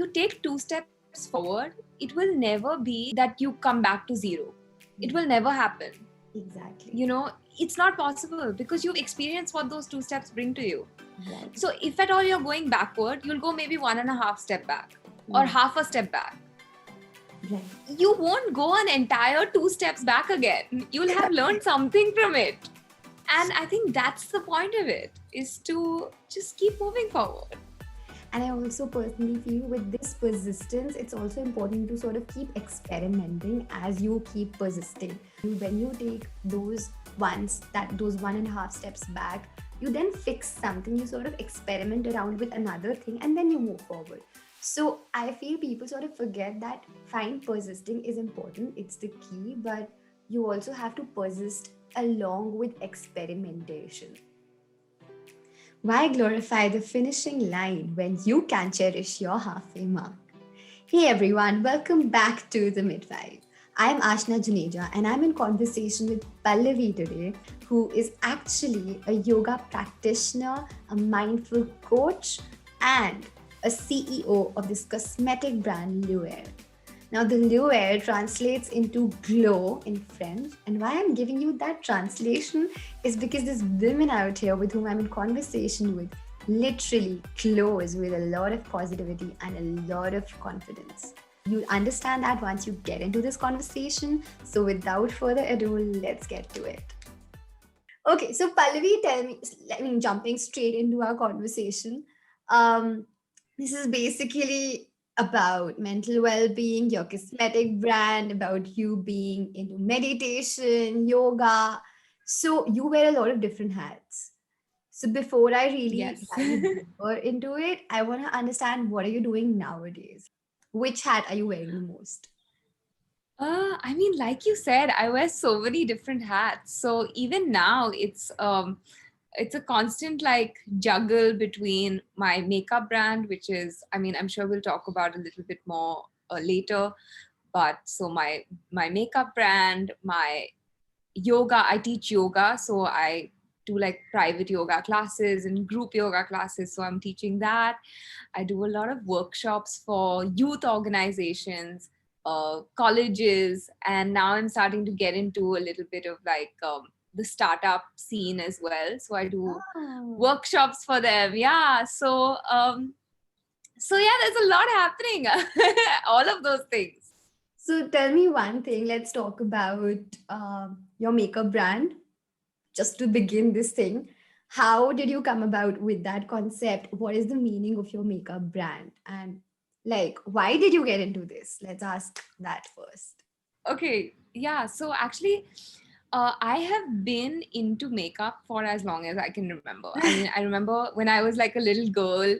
you take 2 steps forward, it will never be that you come back to zero. It will never happen. Exactly. You know, it's not possible because you've experienced what those 2 steps bring to you. Right. So if at all you're going backward, you'll go maybe 1.5 step back or half a step back. Right. You won't go an entire 2 steps back again. You'll have learned something from it. And I think that's the point of it, is to just keep moving forward. And I also personally feel with this persistence, it's also important to sort of keep experimenting as you keep persisting. When you take those 1.5 steps back, you then fix something, you sort of experiment around with another thing, and then you move forward. So I feel people sort of forget that fine, persisting is important, it's the key, but you also have to persist along with experimentation. Why glorify the finishing line when you can cherish your halfway mark? Hey everyone, welcome back to the MidVibe. I'm Ashna Juneja and I'm in conversation with Pallavi today, who is actually a yoga practitioner, a mindful coach, and a CEO of this cosmetic brand Luer. Now, the Luer translates into glow in French. And why I'm giving you that translation is because there's women out here with whom I'm in conversation with literally glows with a lot of positivity and a lot of confidence. You'll understand that once you get into this conversation. So without further ado, let's get to it. Okay, so Pallavi, jumping straight into our conversation. This is basically about mental well-being, your cosmetic brand, about you being into meditation, yoga. So you wear a lot of different hats. So before I really dive deeper into it, I want to understand, what are you doing nowadays? Which hat are you wearing the most? I mean, like you said, I wear so many different hats. So even now, it's a constant like juggle between my makeup brand, which is, I mean, I'm sure we'll talk about a little bit more later. But so my makeup brand, my yoga, I teach yoga. So I do like private yoga classes and group yoga classes. So I'm teaching that. I do a lot of workshops for youth organizations, colleges, and now I'm starting to get into a little bit of like the startup scene as well. So I do workshops for them. Yeah. So yeah, there's a lot happening. All of those things. So tell me one thing. Let's talk about your makeup brand. Just to begin this thing, how did you come about with that concept? What is the meaning of your makeup brand? And like, why did you get into this? Let's ask that first. Okay. Yeah. So actually, I have been into makeup for as long as I can remember. I mean, I remember when I was like a little girl,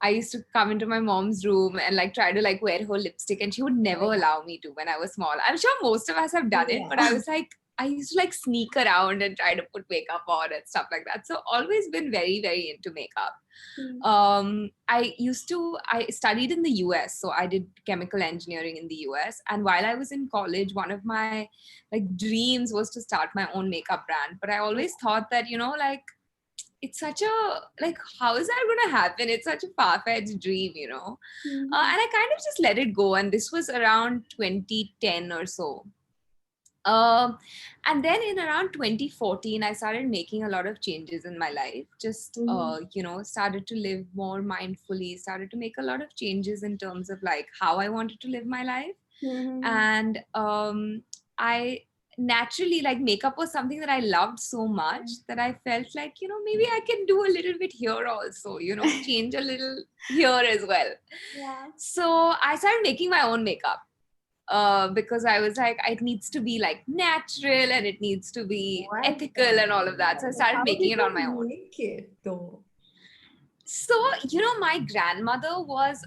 I used to come into my mom's room and like try to like wear her lipstick, and she would never allow me to when I was small. I'm sure most of us have done it, but I was like, I used to like sneak around and try to put makeup on and stuff like that. So always been very, very into makeup. I studied in the US, so I did chemical engineering in the US. And while I was in college, one of my like dreams was to start my own makeup brand. But I always thought that, you know, like it's such a, like, how is that going to happen? It's such a far-fetched dream, you know? And I kind of just let it go. And this was around 2010 or so. And then in around 2014, I started making a lot of changes in my life. Just, you know, started to live more mindfully, started to make a lot of changes in terms of like how I wanted to live my life. And I naturally, like, makeup was something that I loved so much that I felt like, you know, maybe I can do a little bit here also, you know, change a little here as well. So I started making my own makeup. Because I was like, it needs to be like natural and it needs to be ethical and all of that. So I started making it on my own. So, you know, my grandmother was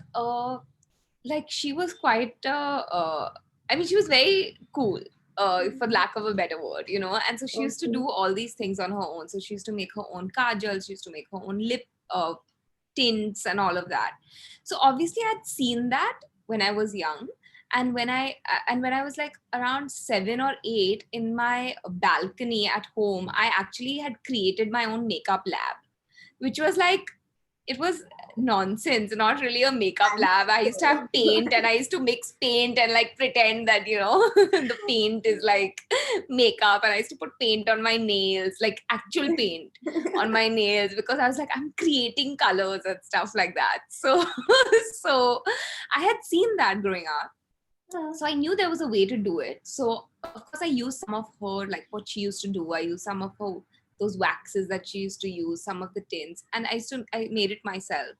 like, she was quite, I mean, she was very cool, for lack of a better word, you know. And so she used to do all these things on her own. So she used to make her own kajal, she used to make her own lip tints and all of that. So obviously I'd seen that when I was young. And when I was like around 7 or 8, in my balcony at home, I actually had created my own makeup lab, which was like, it was nonsense, not really a makeup lab. I used to have paint and I used to mix paint and like pretend that, the paint is like makeup. And I used to put paint on my nails, like actual paint on my nails, because I was like, I'm creating colors and stuff like that. So, so I had seen that growing up. So I knew there was a way to do it. So of course I used some of her, like what she used to do. I used some of her those waxes that she used to use, some of the tints, and I made it myself.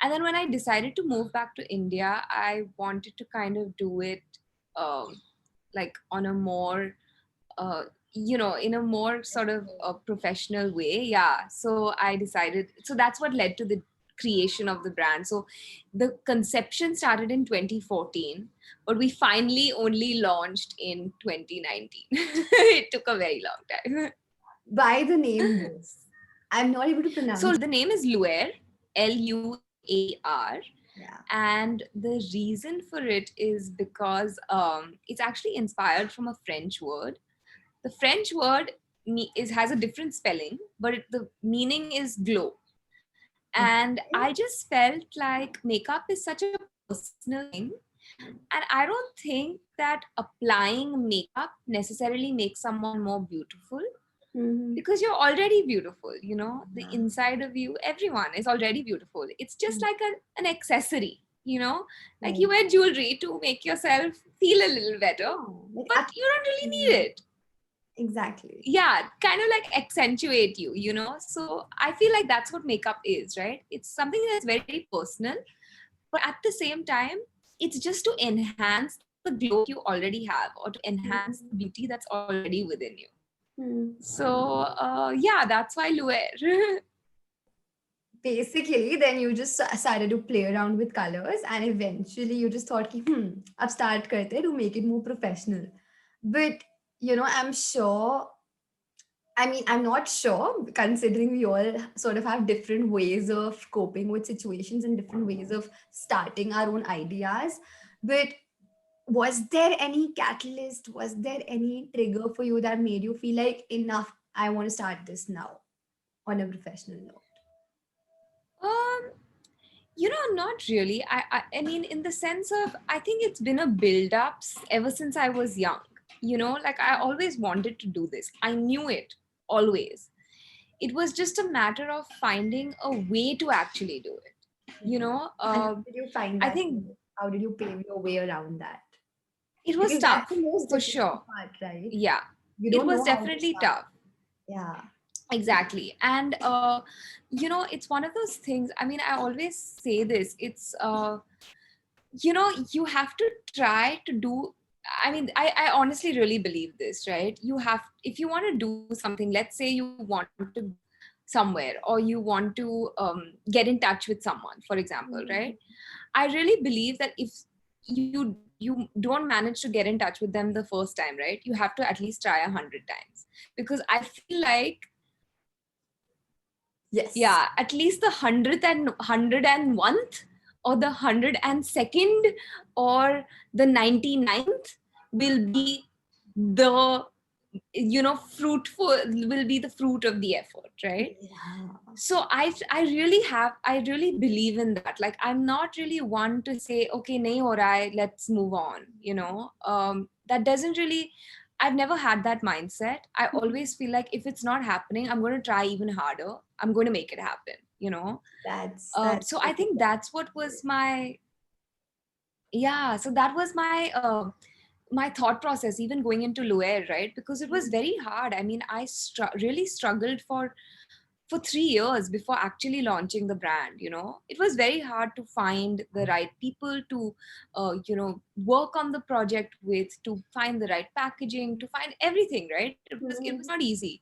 And then when I decided to move back to India, I wanted to kind of do it like on a more uh, in a more sort of professional way. Yeah. So I decided, so that's what led to the creation of the brand. So the conception started in 2014, but we finally only launched in 2019. It took a very long time. By the name this. I'm not able to So pronounce. the name is Luer, Luaer. Yeah. And the reason for it is because it's actually inspired from a French word. The French word has a different spelling, but the meaning is glow. And Okay. I just felt like makeup is such a personal thing. And I don't think that applying makeup necessarily makes someone more beautiful, Mm-hmm. because you're already beautiful. The Yeah. inside of you, everyone is already beautiful. It's just like an accessory, like you Right. wear jewelry to make yourself feel a little better, Oh, like but you don't really need it. exactly. Yeah, kind of like accentuate you. So I feel like that's what makeup is, right? It's something that's very personal, but at the same time, it's just to enhance the glow that you already have, or to enhance the beauty that's already within you. Hmm. So yeah, that's why Luer. Basically, then you just started to play around with colors, and eventually you just thought, ki, अब start करते हैं to make it more professional. But I'm sure. I mean, I'm not sure, considering we all sort of have different ways of coping with situations and different ways of starting our own ideas. But was there any catalyst? Was there any trigger for you that made you feel like enough? I want to start this now on a professional note. um not really. I mean, in the sense of, I think it's been a build up ever since I was young. Like I always wanted to do this. I knew it always. It was just a matter of finding a way to actually do it. Right. And how did you find I that? think How did you pave your way around that? it was Because that's the tough most for difficult sure. part, right? Yeah, You it don't was know how to definitely start. tough. Yeah. Exactly. And it's one of those things. I mean, I always say this. It's you have to try to do. I mean, I honestly really believe this, right? If you want to do something, let's say you want to go somewhere, or you want to get in touch with someone, for example, right? Mhm. I really believe that if you don't manage to get in touch with them the first time, right, you have to at least try 100 times, because I feel like, Yes. yeah, at least the 101th, or the 102nd, or the 99th will be the fruitful, will be the fruit of the effort, right? Yeah. So I really believe in that. Like, I'm not really one to say, okay, nahi ho raha hai, let's move on. That doesn't really, I've never had that mindset. I always feel like if it's not happening, I'm going to try even harder. I'm going to make it happen. That's So I such a think that's what was my, yeah, so that was my thought process, even going into Loer, right? Because it was Mhm. very hard. I mean, I really struggled for 3 years before actually launching the brand. It was very hard to find the right people to work on the project with, to find the right packaging, to find everything, right? It was Mhm. not easy.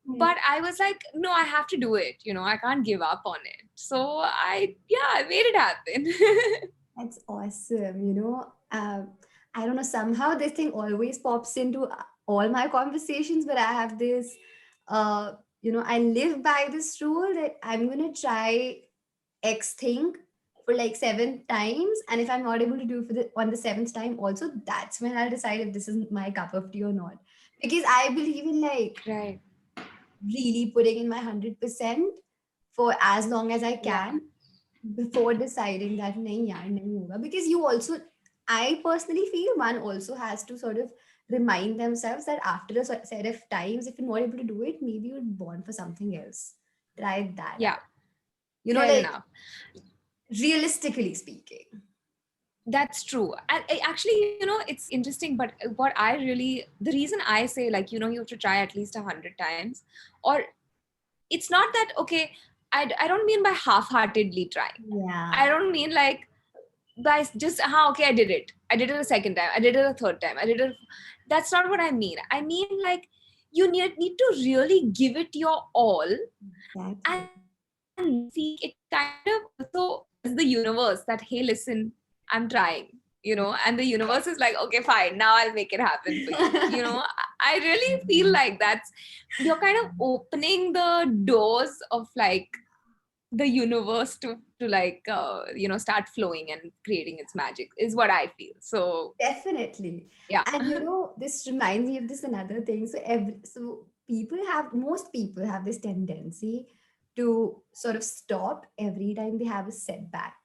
Yeah. But I was like, no, I have to do it. I can't give up on it. So I made it happen. That's awesome. I don't know, somehow this thing always pops into all my conversations, but I have this, I live by this rule that I'm going to try X thing for like 7 times. And if I'm not able to do it on the seventh time, also, that's when I'll decide if this is my cup of tea or not. Because I believe in like Right. really putting in my 100% for as long as I Yeah. can. before deciding that nahi yaar nahi hoga, because you also, I personally feel one also has to sort of remind themselves that after a set of times, if you're not able to do it, maybe you're born for something else. Try that Yeah, out, you know, fair like enough. realistically speaking. That's true. And actually, it's interesting. But what I really, the reason I say, like, you have to try at least 100 times, or it's not that, okay, I don't mean by half-heartedly trying. I Yeah. don't mean like by just, okay, I did it a second time, I did it a third time, I did it. That's not what I mean. I mean, like, you need to really give it your all, Exactly. and then see, it kind of also tells the universe that, hey, listen, I'm trying, and the universe is like, okay, fine, now I'll make it happen for you. I really feel like that's, you're kind of opening the doors of like the universe to like start flowing and creating its magic, is what I feel. So Definitely. yeah. And this reminds me of this another thing. So most people have this tendency to sort of stop every time they have a setback.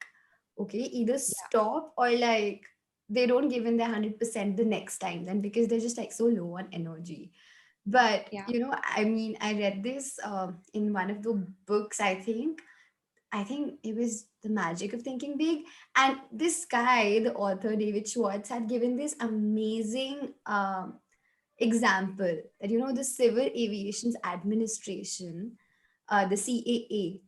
Okay, either Yeah, stop or like they don't give in their 100% the next time, then because they're just like so low on energy. But yeah, I mean, I read this in one of the books, I think it was The Magic of Thinking Big. And this guy, the author, David Schwartz, had given this amazing example that, the Civil Aviation Administration, the CAA,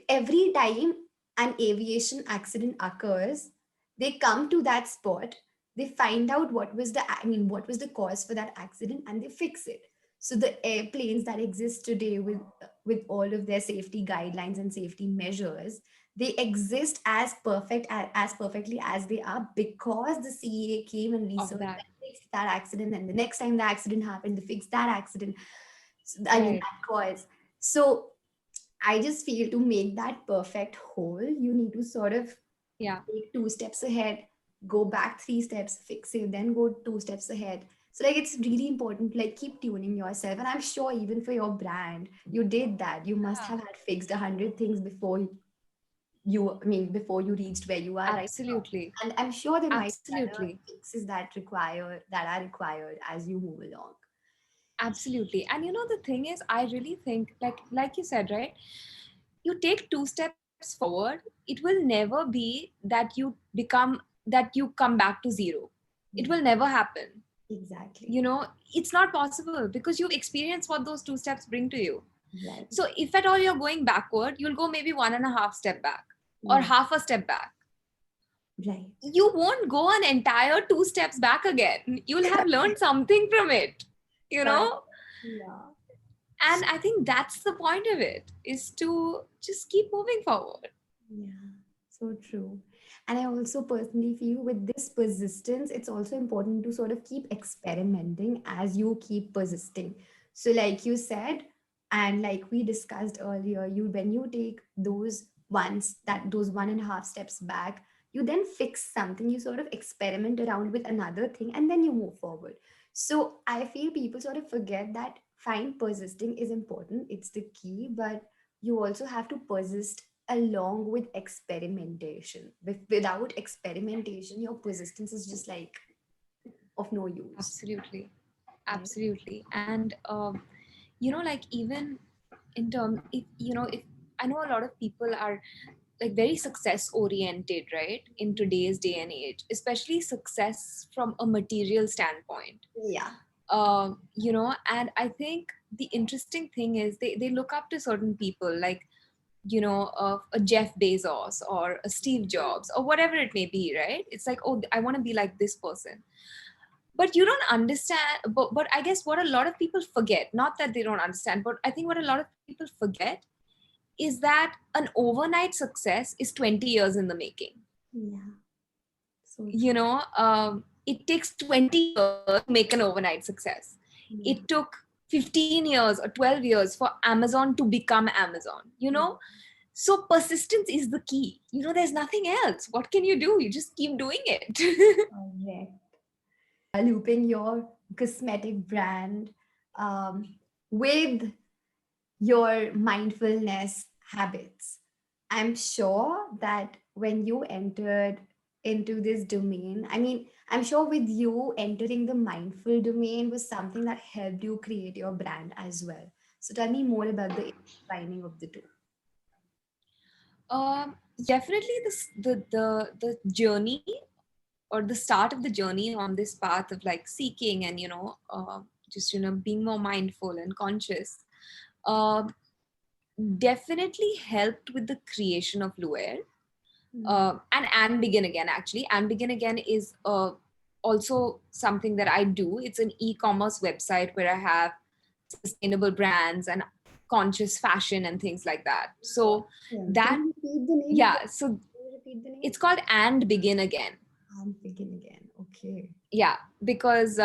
every time an aviation accident occurs, they come to that spot, they find out what was the cause for that accident, and they fix it. So the airplanes that exist today with all of their safety guidelines and safety measures, they exist as perfectly as they are because the CA came and of researched that. and fixed that accident, and the next time the accident happened, they fixed that accident. Right. That cause. So I just feel to make that perfect whole, you need to sort of Yeah, take two steps ahead, go back three steps, fix it, then go two steps ahead. So like it's really important to like keep tuning yourself. And I'm sure even for your brand, you did that. You must have had fixed 100 things before you reached where you are right now. absolutely. And I'm sure there might be other Absolutely. fixes that are required as you move along. Absolutely. And the thing is, I really think, like you said, right? You take two steps forward, it will never be that you come back to zero. It Yeah, will never happen. exactly. It's not possible because you've experienced what those two steps bring to you. Right. So if at all you're going backward, you'll go maybe 1.5 step back, or Yeah. half a step back. Right. You won't go an entire 2 steps back again. You'll have learned something from it, you But know yeah. and I think that's the point of it, is to just keep moving forward. Yeah, so true. And I also personally feel with this persistence, it's also important to sort of keep experimenting as you keep persisting. So, like you said, and like we discussed earlier, when you take those 1.5 steps back, you then fix something, you sort of experiment around with another thing, and then you move forward. So I feel people sort of forget that fine persisting is important, it's the key, but you also have to persist along with experimentation. Without experimentation, your persistence is just like of no use. Absolutely. Right? Absolutely. And like, even in terms, if I know a lot of people are like very success oriented, right, in today's day and age, especially success from a material standpoint. Yeah. And I think the interesting thing is they look up to certain people, like, a Jeff Bezos or a Steve Jobs or whatever it may be, right? It's like, oh, I want to be like this person. But you don't understand. But I guess what a lot of people forget, not that they don't understand, but I think what a lot of people forget is that an overnight success is 20 years in the making. Yeah. So true. It takes 20 years to make an overnight success. Yeah. It took 15 years or 12 years for Amazon to become Amazon. So persistence is the key. There's nothing else. What can you do? You just keep doing it. Correct. Looping your cosmetic brand with your mindfulness habits. I'm sure that when you entered into this domain, I mean, I'm sure with you entering the mindful domain was something that helped you create your brand as well. So tell me more about the intertwining of the two. Definitely the journey, or the start of the journey on this path of like seeking and just being more mindful and conscious, uh, definitely helped with the creation of Luer. Mm. And begin again, actually, and begin again is also something that I do. It's an e-commerce website where I have sustainable brands and conscious fashion and things like that. So Awesome. Can that, you repeat the name again? yeah, so Can you repeat the name? it's called And Begin Again. And begin again. Okay. Yeah, because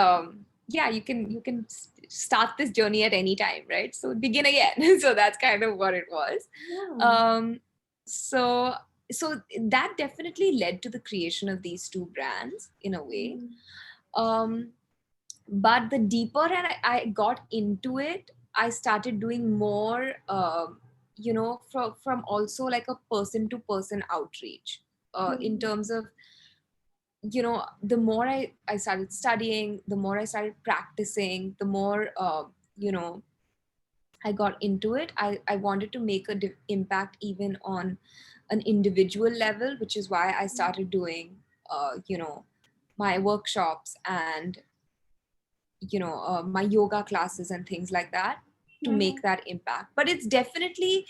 yeah, you can start this journey at any time, right? So begin again. So that's kind of what it was. Yeah. um so so that definitely led to the creation of these two brands in a way. Mm. um but the deeper I got into it, I started doing more, from also like a person to person outreach, in Mm. terms of, the more I started studying, the more I started practicing, the more, I got into it. I wanted to make a impact even on an individual level, which is why I started doing, my workshops and, my yoga classes and things like that, to Mhm. make that impact. But it's definitely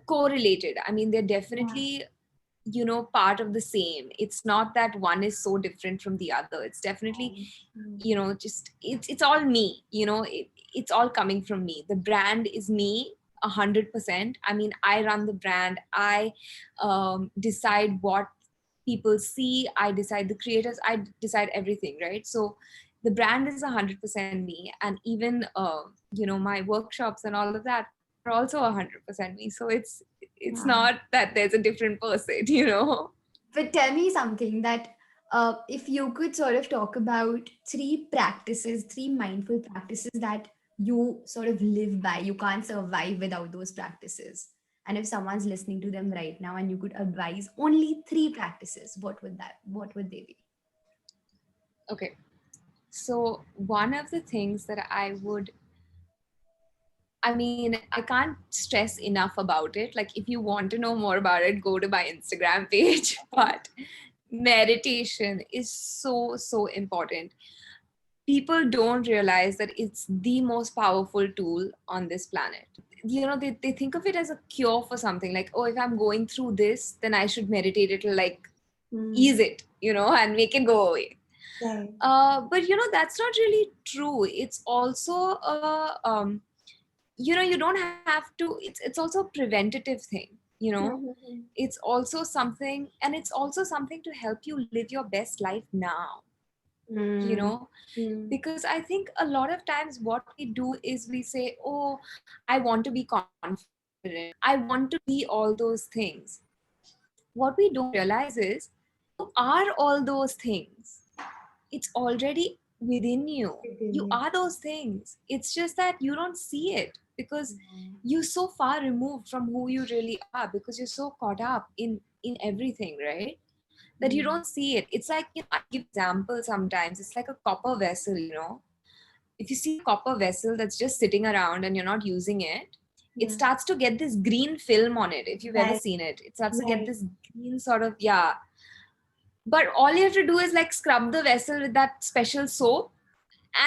correlated. I mean, they're Yeah. definitely, part of the same. It's not that one is so different from the other. It's definitely, Mm. just it's all me. It's all coming from me. The brand is me 100%. I mean, I run the brand. I decide what people see. I decide the creators. I decide everything, right? So the brand is 100% me. And even my workshops and all of that are also 100% me. So it's Yeah. not that there's a different person, But tell me something that if you could sort of talk about three practices, three mindful practices that you sort of live by, you can't survive without those practices. And if someone's listening to them right now and you could advise only three practices, what would they be? Okay. So one of the things that I mean, I can't stress enough about it. Like, if you want to know more about it, go to my Instagram page. But meditation is so important. People don't realize that it's the most powerful tool on this planet. They think of it as a cure for something, like, oh, if I'm going through this, then I should meditate. It'll like Mm. ease it, and make it go away. Right. But that's not really true. It's also a, you don't have to, it's also a preventative thing, Mhm. it's also something, and it's also something to help you live your best life now, you Mm. know Mm. because I think a lot of times what we do is we say, oh, I want to be confident, I want to be all those things. What we don't realize is you are all those things. It's already within you. Within You you. are those things. It's just that you don't see it because Yeah. you're so far removed from who you really are, because you're so caught up in everything, right? That you Mm. don't see it. It's like, I give example sometimes. It's like a copper vessel, if you see a copper vessel that's just sitting around and you're not using it, it Yeah. starts to get this green film on it. If you've ever Right. seen it, it starts to get Right. this green sort of, yeah. But all you have to do is like scrub the vessel with that special soap,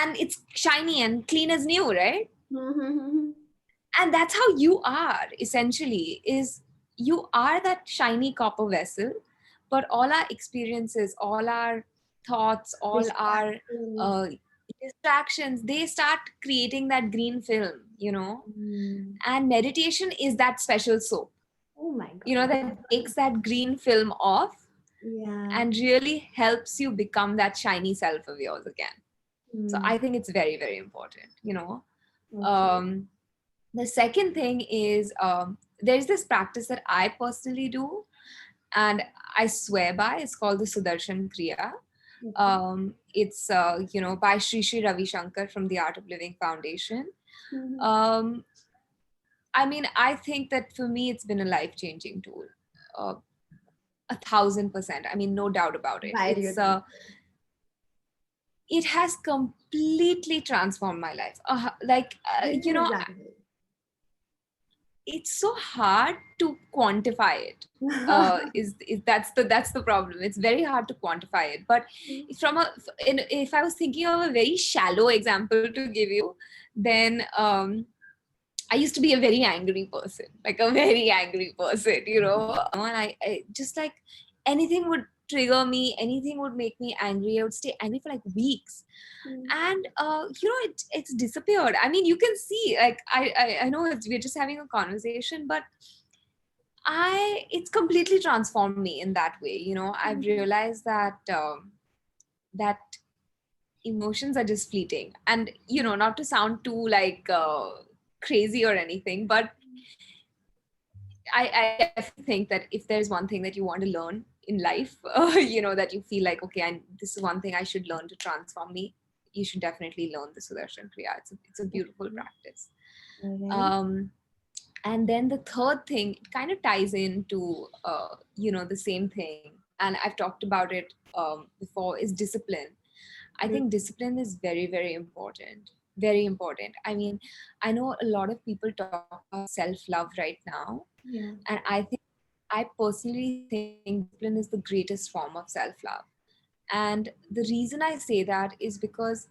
and it's shiny and clean as new, right? Mhm. And that's how you are, essentially, is you are that shiny copper vessel, but all our experiences, all our thoughts, all our Distractions. uh, distractions, they start creating that green film, Mm. and meditation is that special soap, Oh my God. that takes that green film off Yeah. and really helps you become that shiny self of yours again. So Mm. I think it's very, very important. Okay. um, the second thing is, there's this practice that I personally do and I swear by. It's called the Sudarshan Kriya. Okay. It's by Sri Ravi Shankar from the Art of Living Foundation. Mhm. um, I mean, I think that for me it's been a life changing tool. uh, 1,000%. I mean, no doubt about it. Why do you think? It has completely transformed my life. Give me an example. It's so hard to quantify it. Is that's the problem. It's very hard to quantify it. But if I was thinking of a very shallow example to give you, then I used to be a very angry person, like a very angry person, and I just like anything would trigger me, anything would make me angry. I would stay angry for like weeks, and it's disappeared. I mean, you can see, like I know we're just having a conversation, but it's completely transformed me in that way. I've realized that emotions are just fleeting, and not to sound too like crazy or anything, but I definitely think that if there's one thing that you want to learn in life, that you feel like, okay, this is one thing I should learn to transform me, you should definitely learn the Sudarshan Kriya. It's a beautiful practice. All right. And then the third thing, it kind of ties into, the same thing. And I've talked about it before, is discipline. I think discipline is very, very important. Very important. I mean, I know a lot of people talk about self-love right now. Yeah. And I personally think discipline is the greatest form of self-love. And the reason I say that is because,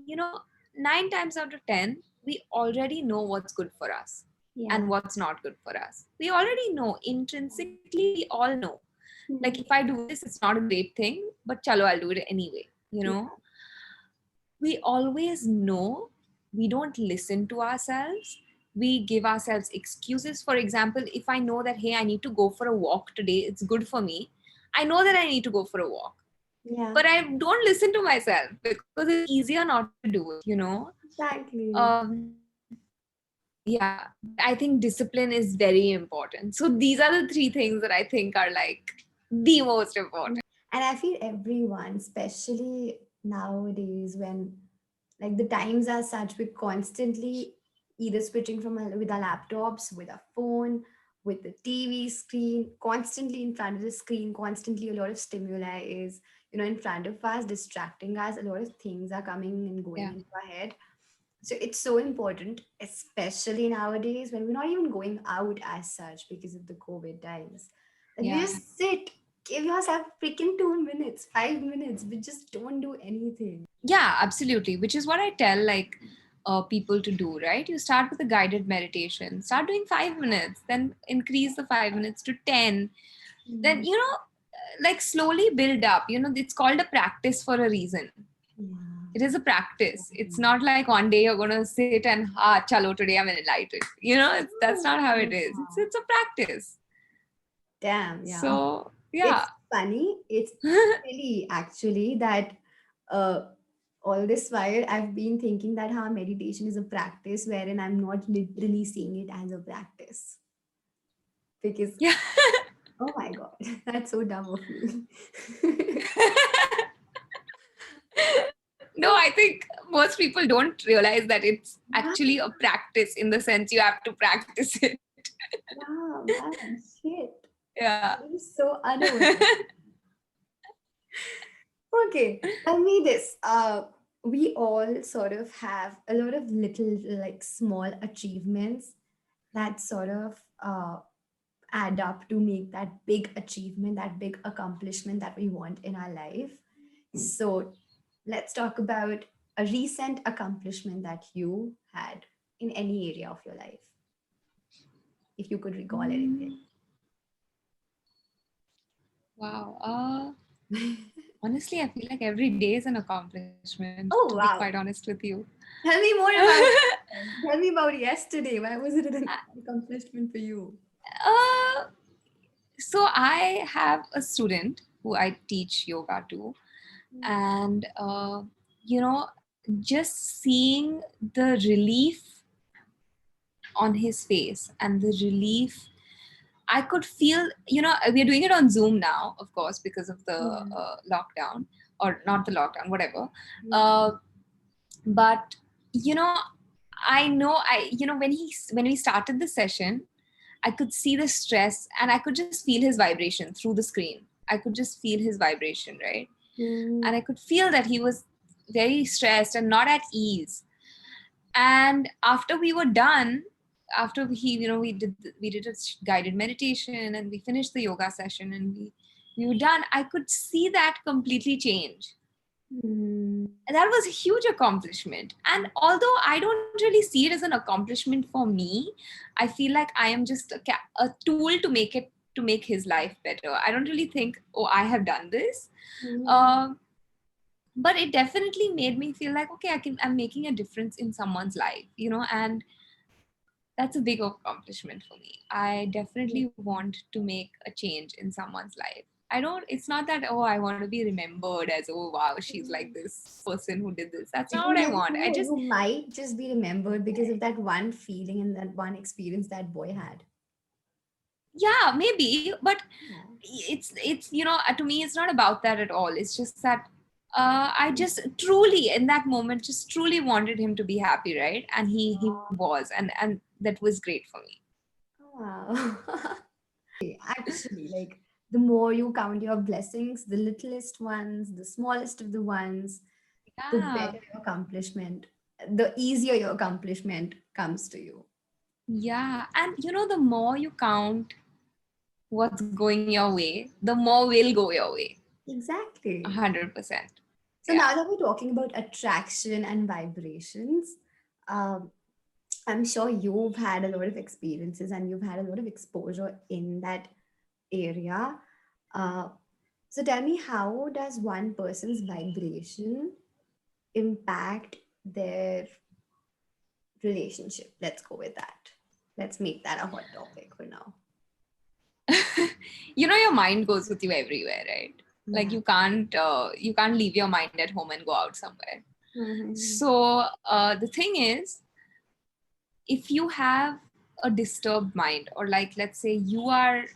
you know, 9 times out of 10, we already know what's good for us and Yeah. what's not good for us. We already know, intrinsically, we all know. Like, if I do this, it's not a great thing, but chalo, I'll do it anyway. Yeah. We always know. We don't listen to ourselves. We give ourselves excuses. For example, if I know that, hey, I need to go for a walk today, it's good for me, I know that I need to go for a walk, Yeah. but I don't listen to myself because it's easier not to do it. Exactly. Yeah, but I think discipline is very important. So these are the three things that I think are like the most important. And I feel everyone, especially nowadays when like the times are such, we're constantly either switching from with our laptops, with our phone, with the TV screen, constantly in front of the screen, constantly a lot of stimuli is, in front of us, distracting us. A lot of things are coming and going Yeah, into our head. So it's so important, especially nowadays when we're not even going out as such because of the COVID times, that you yeah. just sit, give yourself freaking 2 minutes, 5 minutes, but just don't do anything. Yeah, absolutely. Which is what I tell like people to do, right? You start with a guided meditation, start doing 5 minutes, then increase the 5 minutes to 10. Then, Mm, like slowly build up. It's called a practice for a reason. yeah. It is a practice. It's Exactly. not like one day you're going to sit and, chalo, today I'm enlightened. That's not how it is. It's a practice. Damn, yeah. So, yeah. It's funny. It's silly actually that uh all this while I've been thinking that how meditation is a practice wherein I'm not literally seeing it as a practice. Because Yeah. oh my god, that's so dumb of me. No, I think most people don't realize that it's Yeah, actually a practice, in the sense you have to practice it. yeah, man, shit. Yeah. I'm so unaware. Okay, tell me this. We all sort of have a lot of little, like, small achievements that sort of add up to make that big achievement, that big accomplishment that we want in our life. So, let's talk about a recent accomplishment that you had in any area of your life, if you could recall anything. Mm, wow. Honestly, I feel like every day is an accomplishment, to be Oh, quite wow. honest with you. Tell me more about it. Tell me about yesterday. Why was it an accomplishment for you? uh, so I have a student who I teach yoga to, and just seeing the relief on his face and the relief I could feel. We're doing it on Zoom now, of course, because of the Yeah. lockdown, or not the lockdown, whatever. Yeah. Uh, but you know, I know, when we started the session, I could see the stress and I could just feel his vibration through the screen. I could just feel his vibration, right? And I could feel that he was very stressed and not at ease. And after we were done, after we did a guided meditation and we finished the yoga session and we were done, I could see that completely change. That was a huge accomplishment. And although I don't really see it as an accomplishment for me, I feel like I am just a tool to make his life better. I don't really think, oh, I have done this. Um, but it definitely made me feel like, okay, I'm making a difference in someone's life, and that's a big accomplishment for me. I definitely want to make a change in someone's life. It's not that, oh, I want to be remembered as, oh, wow, she's like this person who did this. That's not Even what I though want. I just, you might just be remembered because of that one feeling and that one experience that boy had. yeah, maybe, but Yeah. to me, it's not about that at all. It's just that I just truly, in that moment, just truly wanted him to be happy, right? And he was, and that was great for me. Wow. Actually, like the more you count your blessings, the littlest ones, the smallest of the ones, the Yeah. better your accomplishment, the easier your accomplishment comes to you. Yeah, and the more you count what's going your way, the more will go your way. Exactly. 100%. So Yeah. now that we're talking about attraction and vibrations, um, I'm sure you've had a lot of experiences and you've had a lot of exposure in that area. Uh, so tell me, how does one person's vibration impact their relationship? Let's go with that. Let's make that a hot topic for now. Your mind goes with you everywhere, right? Like Yeah. you can't leave your mind at home and go out somewhere. Mhm. So the thing is, if you have a disturbed mind, or like, let's say you are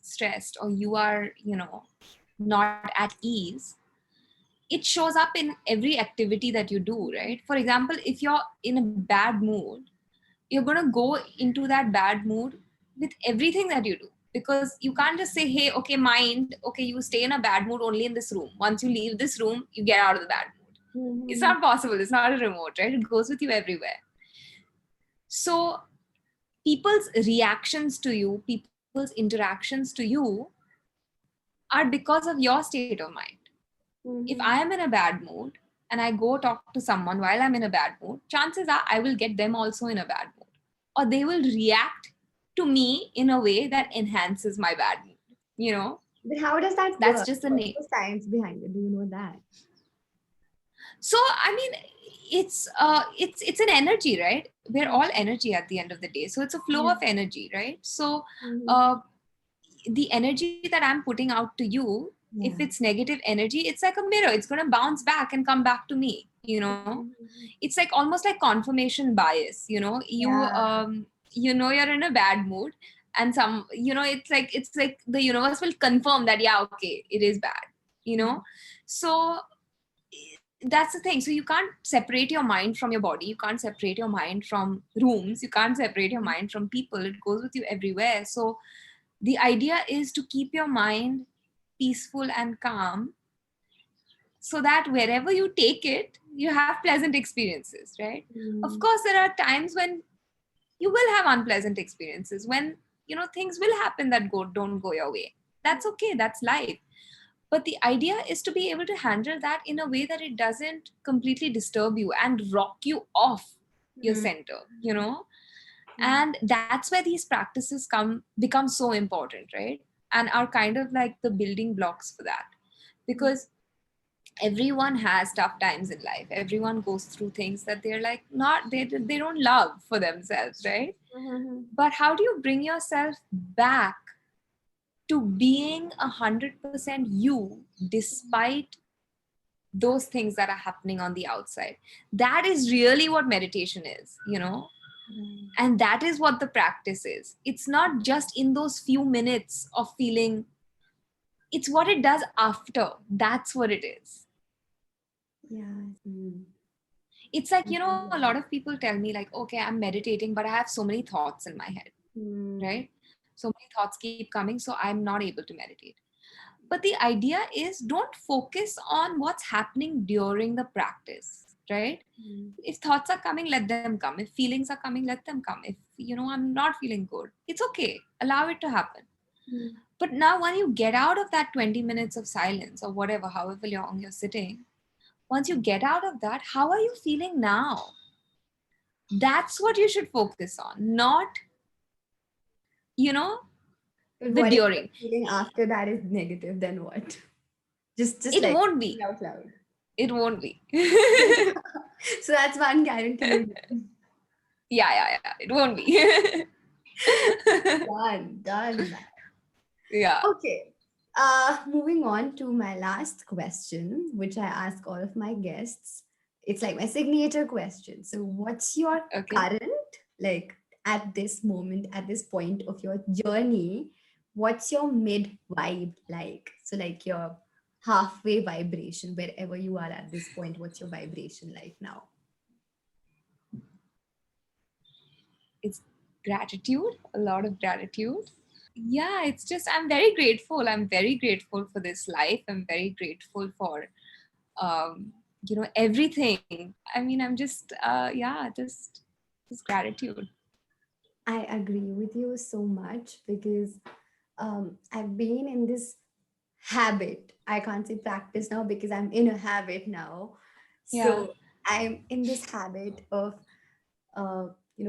stressed, or you are not at ease, it shows up in every activity that you do, right? For example, if you're in a bad mood, you're going to go into that bad mood with everything that you do, because you can't just say, hey, okay, mind, okay, you stay in a bad mood only in this room. Once you leave this room, you get out of the bad mood. It's Mhm. not possible. It's not a remote, right? It goes with you everywhere. So people's reactions to you, people's interactions to you are because of your state of mind. If I am Mhm. in a bad mood and I go talk to someone while I'm in a bad mood, chances are I will get them also in a bad mood. Or they will react to me in a way that enhances my bad mood. You know, But how does that that's work? just the What's name. the science behind it? Do you know that? So I mean, it's an energy, right? We're all energy at the end of the day. So it's a flow Yeah. of energy, right? So Mhm. uh, the energy that I'm putting out to you, if Yeah. it's negative energy, it's like a mirror. It's going to bounce back and come back to me. Mhm. It's like almost like confirmation bias. Yeah. You're in a bad mood, and it's like the universe will confirm that, yeah, okay, it is bad. So that's the thing. So you can't separate your mind from your body. You can't separate your mind from rooms. You can't separate your mind from people. It goes with you everywhere. So the idea is to keep your mind peaceful and calm, so that wherever you take it, you have pleasant experiences, right? Of Mm. course, there are times when you will have unpleasant experiences, when things will happen that don't go your way. That's okay. That's life. But the idea is to be able to handle that in a way that it doesn't completely disturb you and rock you off your Mm. center, Yeah. and that's where these practices become so important, right? And are kind of like the building blocks for that, because everyone has tough times in life. Everyone goes through things that they're like not they don't love for themselves, right? Mhm. But how do you bring yourself back to being 100% you, despite those things that are happening on the outside? That is really what meditation is. Right. And that is what the practice is. It's not just in those few minutes of feeling, it's what it does after. That's what it is. Yeah. Mm. It's like, Yeah. a lot of people tell me, like, okay, I'm meditating, but I have so many thoughts in my head. Mm. right? So many thoughts keep coming, so I'm not able to meditate. But the idea is, don't focus on what's happening during the practice, right? Mm. If thoughts are coming, let them come. If feelings are coming, let them come. If I'm not feeling good, it's okay, allow it to happen. Mm. But now when you get out of that 20 minutes of silence, or whatever, however long you're sitting, once you get out of that, how are you feeling now? That's what you should focus on, not you know But the what if the during. feeling after that is negative? Then what? Just It like won't thinking be. out loud. It won't be. So that's one guarantee you're getting. Yeah. It won't be. Done. Yeah. Okay. Moving on to my last question, which I ask all of my guests. It's like my signature question. So, what's your Okay. current, like at this moment, at this point of your journey, what's your mid vibe like? So, like your halfway vibration, wherever you are at this point, what's your vibration like now? It's gratitude, a lot of gratitude. Yeah, it's just, I'm very grateful. I'm very grateful for this life. I'm very grateful for, everything. I mean, I'm just, yeah, just gratitude. I agree with you so much because I've been in this habit. I can't say practice now because I'm in a habit now. Yeah. So I'm in this habit of,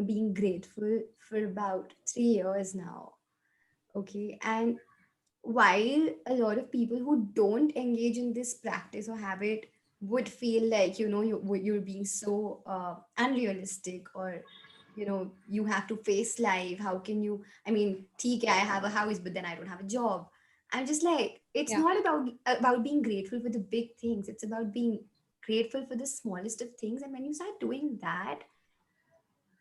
being grateful for about 3 years now. Okay. And while a lot of people who don't engage in this practice or habit would feel like you're being so unrealistic, or you have to face life. How can you, I mean, TK, I have a house but then I don't have a job. I'm just like, it's Yeah. not about being grateful for the big things. It's about being grateful for the smallest of things. And when you start doing that,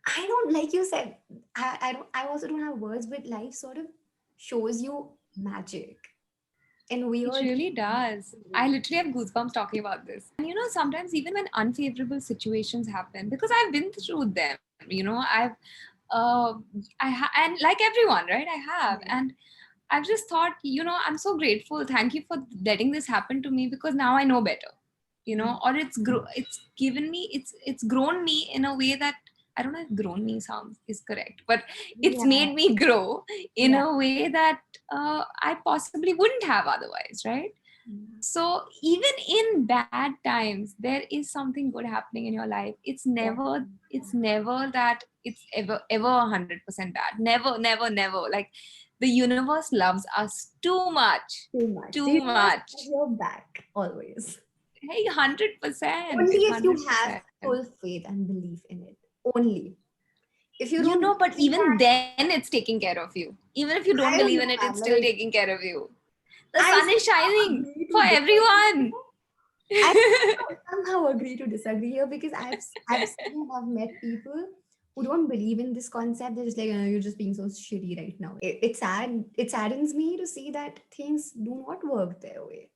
I don't, like you said, I don't, I also don't have words, but life sort of shows you magic in It weird really does. I ways. literally have goosebumps talking about this. And sometimes even when unfavorable situations happen, because I've been through them, uh, and like everyone, right? I have. Yeah. And I've just thought, I'm so grateful. Thank you for letting this happen to me, because now I know better, Mm. or it's given me, it's grown me in a way that, I don't know if grown me sounds is correct, but it's Yeah. made me grow in Yeah. a way that I possibly wouldn't have otherwise, right? Yeah. So even in bad times, there is something good happening in your life. It's never that it's ever 100% bad. Never, never, never. Like, the universe loves us too much, Too much. The too universe much. has your back always. Hey, 100%, Only if you have 100%. full faith and belief in it. Only. If you don't But believe in even that, then, it's taking care of you. Even if you don't I believe don't in know, it, it's man. still Like, taking care of you. The I sun is somehow shining agree for to disagree. everyone. I somehow agree to disagree here because I've seen and I've met people who don't believe in this concept. They're just like, "Oh, you're just being so shitty right now." It's sad. It saddens me to see that things do not work their way.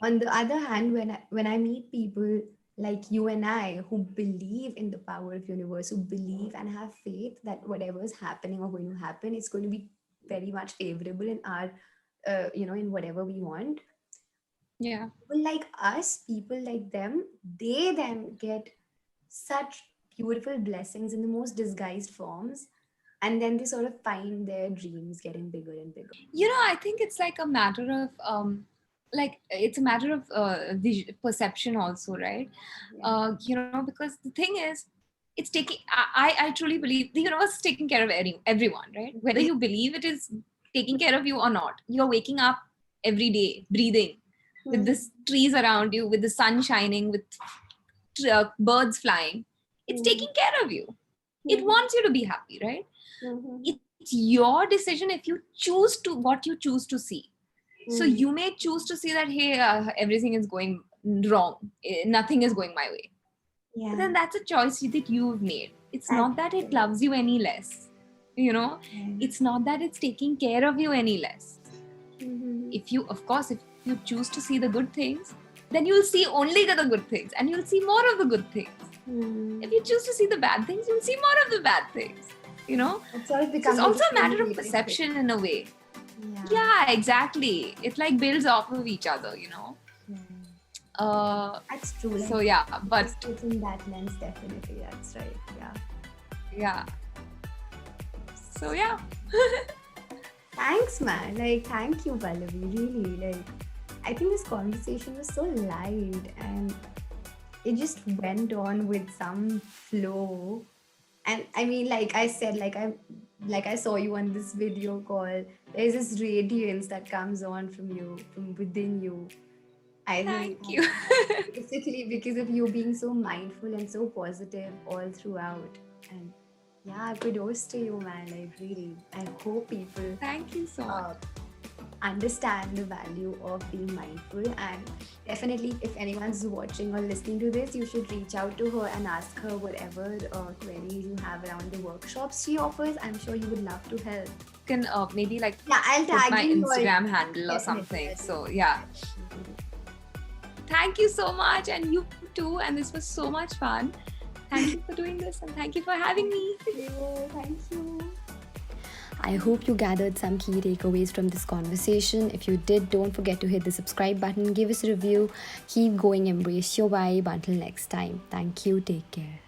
On the other hand, when I meet people like you and I who believe in the power of universe, who believe and have faith that whatever is happening or going to happen, it's going to be very much favorable in our, in whatever we want. Yeah. People like us, people like them, they then get such beautiful blessings in the most disguised forms. And then they sort of find their dreams getting bigger and bigger. I think it's like a matter of it's a matter of perception also, right? Yeah. Because the thing is, it's taking I truly believe the universe is taking care of everyone, right? Whether Yeah. you believe it is taking care of you or not, you're waking up every day, breathing, with the Mhm. trees around you, with the sun shining, with birds flying. It's Mhm. taking care of you. It Mhm. wants you to be happy, right? Mhm. It's your decision if you choose to, what you choose to see. So Mhm. you may choose to see that, hey, everything is going wrong, nothing is going my way. But Yeah. then that's a choice that you've made. It's That's not that it true. loves you any less. You know, Yeah. it's not that it's taking care of you any less. Mhm. If you, of course, if you choose to see the good things, then you'll see only the good things, and you'll see more of the good things. If Mhm. you choose to see the bad things, you'll see more of the bad things. you know. It sort of So it's becomes like also a a matter of cumulative thing. perception in a way. Yeah. Yeah, exactly. It like builds off of each other, you know. Yeah. Uh, That's true. so Like, yeah, but just it's in that lens, definitely. That's right. Yeah. yeah. So yeah. Thanks, man. Like, thank you, Pallavi. Really. Like, I think this conversation was so light and it just went on with some flow. And I mean, like I said, like I saw you on this video call. There's this radiance that comes on from you, from within you. I think Thank you. that's basically because of you being so mindful and so positive all throughout. And yeah, kudos to you, man. Like really, I hope people Thank you so much. uh, understand the value of being mindful. And definitely, if anyone's watching or listening to this, you should reach out to her and ask her whatever queries you have around the workshops she offers. I'm sure you would love to help. You can maybe like Yeah, I'll put tag my in your Instagram handle or definitely. something. I'll So do yeah. that. Definitely. Thank you so much, and you too. And this was so much fun. Thank you for doing this, and thank you for having me. Thank you. I hope you gathered some key takeaways from this conversation. If you did, don't forget to hit the subscribe button, give us a review, keep going, embrace your vibe. Until next time, thank you, take care.